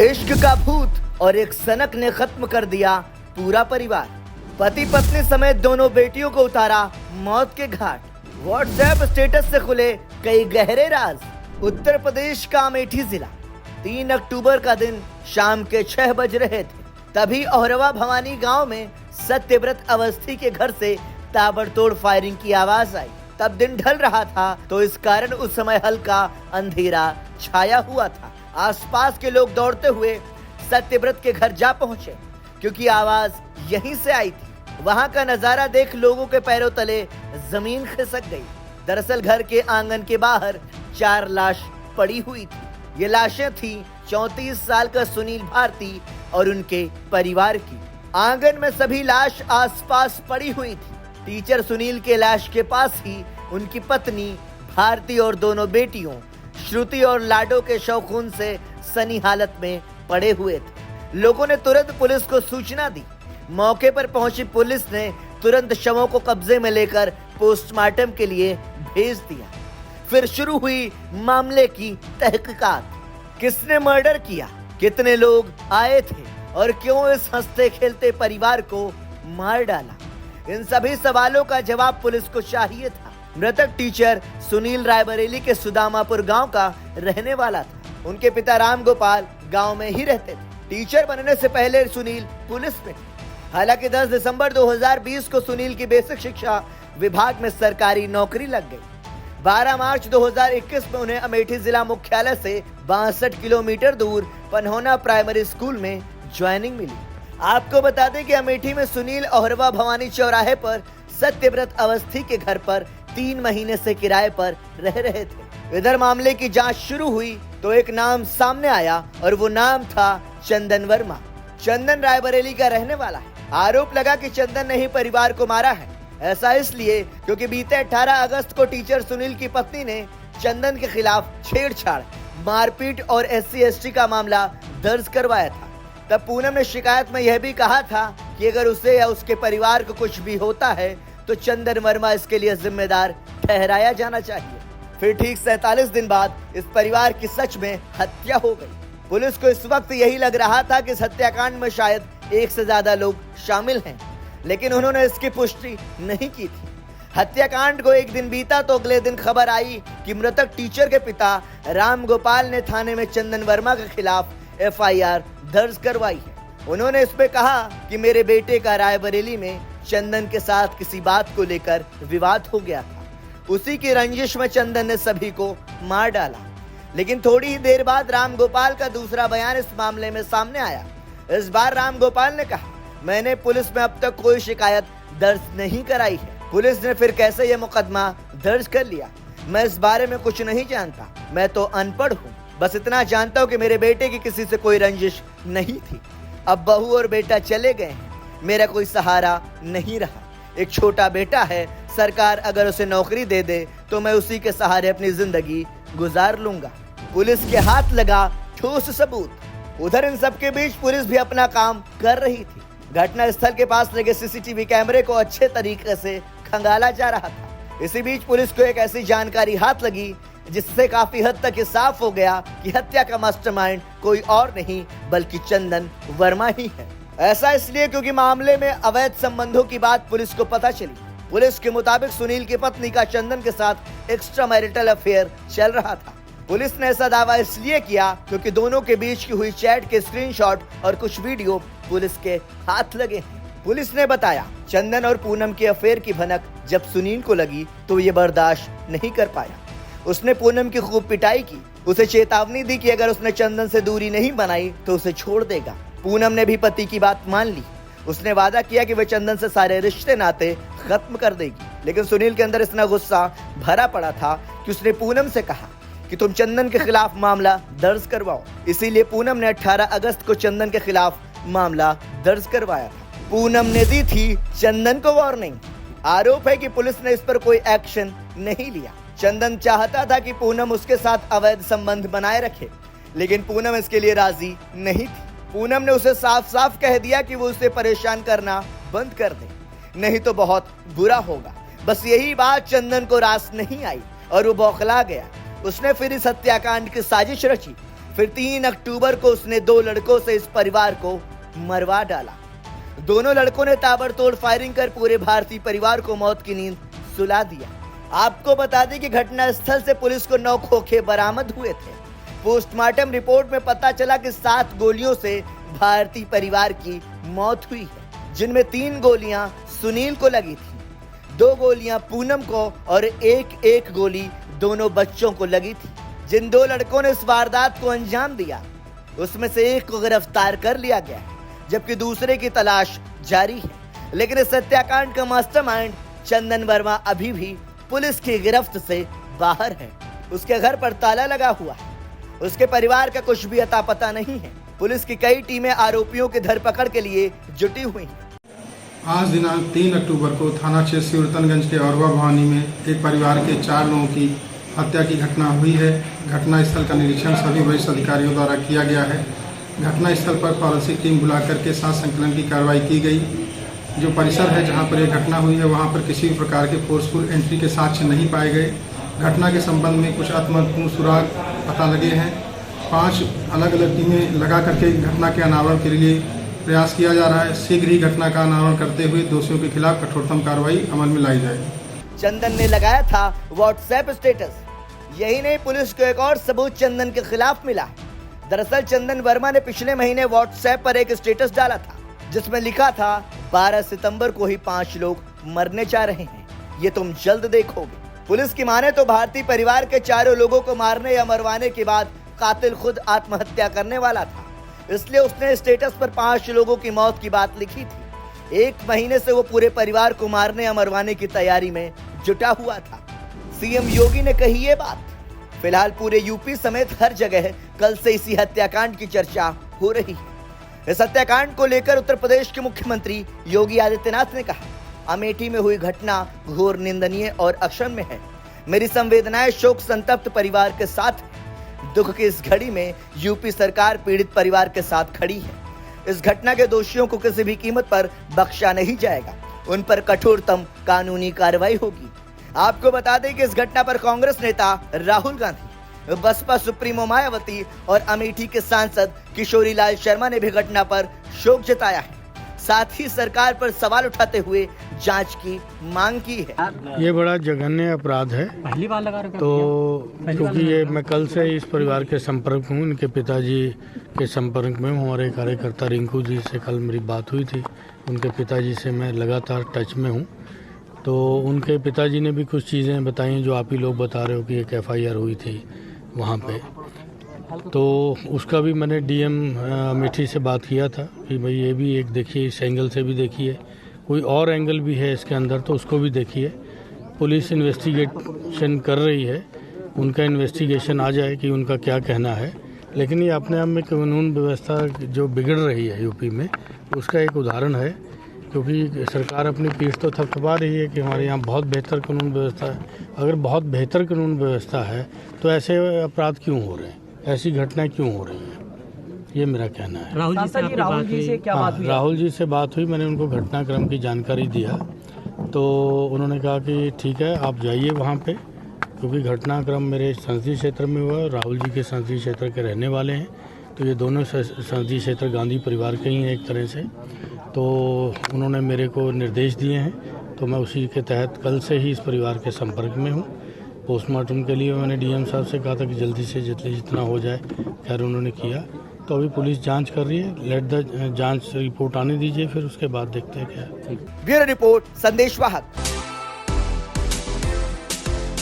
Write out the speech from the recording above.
इश्क का भूत और एक सनक ने खत्म कर दिया पूरा परिवार। पति पत्नी समेत दोनों बेटियों को उतारा मौत के घाट। व्हाट्सएप स्टेटस से खुले कई गहरे राज। उत्तर प्रदेश का अमेठी जिला 3 अक्टूबर का दिन शाम के 6 बज रहे थे। तभी औरवा भवानी गांव में सत्यव्रत अवस्थी के घर से ताबड़तोड़ फायरिंग की आवाज आई। तब दिन ढल रहा था तो इस कारण उस समय हल्का अंधेरा छाया हुआ था। आसपास के लोग दौड़ते हुए सत्यव्रत के घर जा पहुंचे क्योंकि आवाज यहीं से आई थी। वहां का नजारा देख लोगों के पैरों तले जमीन खिसक गई। दरअसल घर के आंगन के बाहर 4 लाश पड़ी हुई थी। ये लाशें थी 34 साल का सुनील भारती और उनके परिवार की। आंगन में सभी लाश आसपास पड़ी हुई थी। टीचर सुनील के लाश के पास ही उनकी पत्नी भारती और दोनों बेटियों श्रुति और लाडो के शव खून से सनी हालत में पड़े हुए थे। लोगों ने तुरंत पुलिस को सूचना दी। मौके पर पहुंची पुलिस ने तुरंत शवों को कब्जे में लेकर पोस्टमार्टम के लिए भेज दिया। फिर शुरू हुई मामले की तहकीकात। किसने मर्डर किया, कितने लोग आए थे और क्यों इस हंसते खेलते परिवार को मार डाला, इन सभी सवालों का जवाब पुलिस को चाहिए था। मृतक टीचर सुनील रायबरेली के सुदामापुर गांव का रहने वाला था। उनके पिता राम गोपाल गांव में ही रहते थे। टीचर बनने से पहले सुनील पुलिस में थे। हालांकि 10 दिसंबर 2020 को सुनील की बेसिक शिक्षा विभाग में सरकारी नौकरी लग गई। 12 मार्च 2021 में उन्हें अमेठी जिला मुख्यालय से 62 किलोमीटर दूर पन्होना प्राइमरी स्कूल में ज्वाइनिंग मिली। आपको बता दें कि अमेठी में सुनील औरवा भवानी चौराहे पर सत्यव्रत अवस्थी के घर पर 3 महीने से किराए पर रह रहे थे। इधर मामले की जांच शुरू हुई तो एक नाम सामने आया और वो नाम था चंदन वर्मा। चंदन रायबरेली का रहने वाला है। आरोप लगा कि चंदन ने ही परिवार को मारा है। ऐसा इसलिए क्योंकि बीते 18 अगस्त को टीचर सुनील की पत्नी ने चंदन के खिलाफ छेड़छाड़, मारपीट और SC/ST का मामला दर्ज करवाया था। तब पूनम ने शिकायत में यह भी कहा था कि अगर उसे या उसके परिवार को कुछ भी होता है तो चंदन वर्मा इसके लिए जिम्मेदार ठहराया जाना चाहिए। फिर ठीक 47 दिन बाद इस परिवार की सच में हत्या हो गई। पुलिस को इस वक्त यही लग रहा था कि इस हत्याकांड में शायद 1 से ज्यादा लोग शामिल हैं, लेकिन उन्होंने इसकी पुष्टि नहीं की थी। हत्याकांड को एक दिन बीता तो अगले दिन खबर आई कि मृतक टीचर के पिता राम गोपाल ने थाने में चंदन वर्मा के खिलाफ FIR दर्ज करवाई है। उन्होंने इसमें कहा कि मेरे बेटे का रायबरेली में चंदन के साथ किसी बात को लेकर विवाद हो गया था। उसी की रंजिश में चंदन ने सभी को मार डाला। लेकिन थोड़ी ही देर बाद राम गोपाल का दूसरा बयान इस मामले में सामने आया। इस बार राम गोपाल ने कहा, मैंने पुलिस में अब तक कोई शिकायत दर्ज नहीं कराई है। पुलिस ने फिर कैसे ये मुकदमा दर्ज कर लिया, मैं इस बारे में कुछ नहीं जानता। मैं तो अनपढ़ हूँ, बस इतना जानता हूँ कि मेरे बेटे की किसी से कोई रंजिश नहीं थी। अब बहू और बेटा चले गए हैं, मेरा कोई सहारा नहीं रहा। एक छोटा बेटा है, सरकार अगर उसे नौकरी दे दे तो मैं उसी के सहारे अपनी जिंदगी गुजार लूंगा। पुलिस के हाथ लगा ठोस सबूत। उधर इन सब के बीच पुलिस भी अपना काम कर रही थी। घटना स्थल के पास लगे CCTV कैमरे को अच्छे तरीके से खंगाला जा रहा था। इसी बीच पुलिस को एक ऐसी जानकारी हाथ लगी जिससे काफी हद तक ये साफ हो गया कि हत्या का मास्टरमाइंड कोई और नहीं बल्कि चंदन वर्मा ही है। ऐसा इसलिए क्योंकि मामले में अवैध संबंधों की बात पुलिस को पता चली। पुलिस के मुताबिक सुनील की पत्नी का चंदन के साथ एक्स्ट्रा मैरिटल अफेयर चल रहा था। पुलिस ने ऐसा दावा इसलिए किया क्योंकि दोनों के बीच की हुई चैट के स्क्रीनशॉट और कुछ वीडियो पुलिस के हाथ लगे हैं। पुलिस ने बताया, चंदन और पूनम के अफेयर की भनक जब सुनील को लगी तो ये बर्दाश्त नहीं कर पाया। उसने पूनम की खूब पिटाई की, उसे चेतावनी दी कि अगर उसने चंदन से दूरी नहीं बनाई तो उसे छोड़ देगा। पूनम ने भी पति की बात मान ली। उसने वादा किया कि वह चंदन से सारे रिश्ते नाते खत्म कर देगी। लेकिन सुनील के अंदर इतना गुस्सा भरा पड़ा था कि उसने पूनम से कहा कि तुम चंदन के खिलाफ मामला दर्ज करवाओ। इसीलिए पूनम ने 18 अगस्त को चंदन के खिलाफ मामला दर्ज करवाया था। पूनम ने दी थी चंदन को वार्निंग। आरोप है कि पुलिस ने इस पर कोई एक्शन नहीं लिया। चंदन चाहता था कि पूनम उसके साथ अवैध संबंध बनाए रखे, लेकिन पूनम इसके लिए राजी नहीं थी। पूनम ने उसे साफ साफ कह दिया कि वो उसे परेशान करना बंद कर दे, नहीं तो बहुत बुरा होगा। बस यही बात चंदन को रास नहीं आई और वो बौखला गया। उसने फिर इस हत्याकांड की साजिश रची। फिर 3 अक्टूबर को उसने 2 लड़कों से इस परिवार को मरवा डाला। दोनों लड़कों ने ताबड़तोड़ फायरिंग कर पूरे भारतीय परिवार को मौत की नींद सुला दिया। आपको बता दें कि घटना स्थल से पुलिस को 9 खोखे बरामद हुए थे। पोस्टमार्टम रिपोर्ट में पता चला कि 7 गोलियों से भारतीय परिवार की मौत हुई है, जिनमें 3 गोलियां सुनील को लगी थी, 2 गोलियां पूनम को और एक गोली दोनों बच्चों को लगी थी। जिन 2 लड़कों ने इस वारदात को अंजाम दिया, उसमें से एक को गिरफ्तार कर लिया गया है, जबकि दूसरे की तलाश जारी है। लेकिन इस हत्याकांड का मास्टरमाइंड चंदन वर्मा अभी भी पुलिस की गिरफ्त से बाहर है। उसके घर पर ताला लगा हुआ है। उसके परिवार का कुछ भी अता पता नहीं है। पुलिस की कई टीमें आरोपियों की धरपकड़ के लिए जुटी हुई हैं। आज दिनांक 3 अक्टूबर को थाना क्षेत्र सिवरतनगंज के औरवा भवानी में एक परिवार के 4 लोगों की हत्या की घटना हुई है। घटना स्थल का निरीक्षण सभी वरिष्ठ अधिकारियों द्वारा किया गया है। घटना स्थल पर फॉरेंसिक टीम बुलाकर के साथ संकलन की कार्रवाई की गई। जो परिसर है जहां पर यह घटना हुई है वहां पर किसी भी प्रकार के फोर्सफुल एंट्री के साक्ष्य नहीं पाए गए। घटना के संबंध में कुछ आत्महत्यापूर्ण सुराग पता लगे हैं। 5 अलग अलग टीमें लगा करके घटना के अनावरण के लिए प्रयास किया जा रहा है। शीघ्र ही घटना का अनावरण करते हुए दोषियों के खिलाफ कठोरतम कार्रवाई अमल में लाई जाएगी। चंदन ने लगाया था व्हाट्सएप स्टेटस। यही नहीं, पुलिस को एक और सबूत चंदन के खिलाफ मिला है। दरअसल चंदन वर्मा ने पिछले महीने व्हाट्सएप पर एक स्टेटस डाला था, जिसमें लिखा था 12 सितंबर को ही 5 लोग मरने जा रहे हैं, ये तुम जल्द देखोगे। पुलिस की माने तो भारतीय परिवार के 4 लोगों को मारने या मरवाने के बाद कातिल खुद आत्महत्या करने वाला था, इसलिए उसने स्टेटस पर 5 लोगों की मौत की बात लिखी थी। 1 महीने से वो पूरे परिवार को मारने या मरवाने की तैयारी में जुटा हुआ था। सीएम योगी ने कही ये बात। फिलहाल पूरे यूपी समेत हर जगह कल से इसी हत्याकांड की चर्चा हो रही है। इस हत्याकांड को लेकर उत्तर प्रदेश के मुख्यमंत्री योगी आदित्यनाथ ने कहा, अमेठी में हुई घटना घोर निंदनीय और अक्षम्य है। मेरी संवेदनाएं शोक संतप्त परिवार के साथ है। दुख की इस घड़ी में यूपी सरकार पीड़ित परिवार के साथ खड़ी है। इस घटना के दोषियों को किसी भी कीमत पर बख्शा नहीं जाएगा। उन पर कठोरतम कानूनी कार्रवाई होगी। आपको बता दें कि इस घटना पर कांग्रेस नेता राहुल गांधी, बसपा सुप्रीमो मायावती और अमेठी के सांसद किशोरी लाल शर्मा ने भी घटना पर शोक जताया है। साथ ही सरकार पर सवाल उठाते हुए जांच की मांग की है। ये बड़ा जघन्य अपराध है। पहली बार लगा रखा तो क्योंकि ये मैं कल से इस परिवार के संपर्क में हूँ, इनके पिताजी के संपर्क में हूँ। हमारे कार्यकर्ता रिंकू जी से कल मेरी बात हुई थी। उनके पिताजी से मैं लगातार टच में हूँ। तो उनके पिताजी ने भी कुछ चीज़ें बताई जो आप ही लोग बता रहे हो कि एक FIR हुई थी वहाँ पे। तो उसका भी मैंने DM अमेठी से बात किया था कि भाई ये भी एक देखिए, इस एंगल से भी देखिए, कोई और एंगल भी है इसके अंदर तो उसको भी देखिए। पुलिस इन्वेस्टिगेशन कर रही है, उनका इन्वेस्टिगेशन आ जाए कि उनका क्या कहना है। लेकिन ये अपने आप में कानून व्यवस्था जो बिगड़ रही है यूपी में, उसका एक उदाहरण है। क्योंकि सरकार अपनी पीठ तो थपथपा रही है कि हमारे यहाँ बहुत बेहतर कानून व्यवस्था है। अगर बहुत बेहतर कानून व्यवस्था है तो ऐसे अपराध क्यों हो रहे हैं, ऐसी घटनाएं क्यों हो रही हैं, ये मेरा कहना है। राहुल जी से क्या बात हुई? राहुल जी से बात हुई, मैंने उनको घटनाक्रम की जानकारी दिया तो उन्होंने कहा कि ठीक है आप जाइए वहाँ पे, क्योंकि घटनाक्रम मेरे संसदीय क्षेत्र में हुआ। राहुल जी के संसदीय क्षेत्र के रहने वाले हैं, तो ये दोनों संसदीय क्षेत्र गांधी परिवार के ही हैं एक तरह से। तो उन्होंने मेरे को निर्देश दिए हैं, तो मैं उसी के तहत कल से ही इस परिवार के संपर्क में हूँ। पोस्टमार्टम के लिए मैंने DM साहब से कहा था कि जल्दी से जितना हो जाए, खैर उन्होंने किया। तो अभी पुलिस जांच कर रही है। लेट द जांच रिपोर्ट आने दीजिए, फिर उसके बाद देखते हैं क्या। ब्यूरो रिपोर्ट, संदेश वाहक।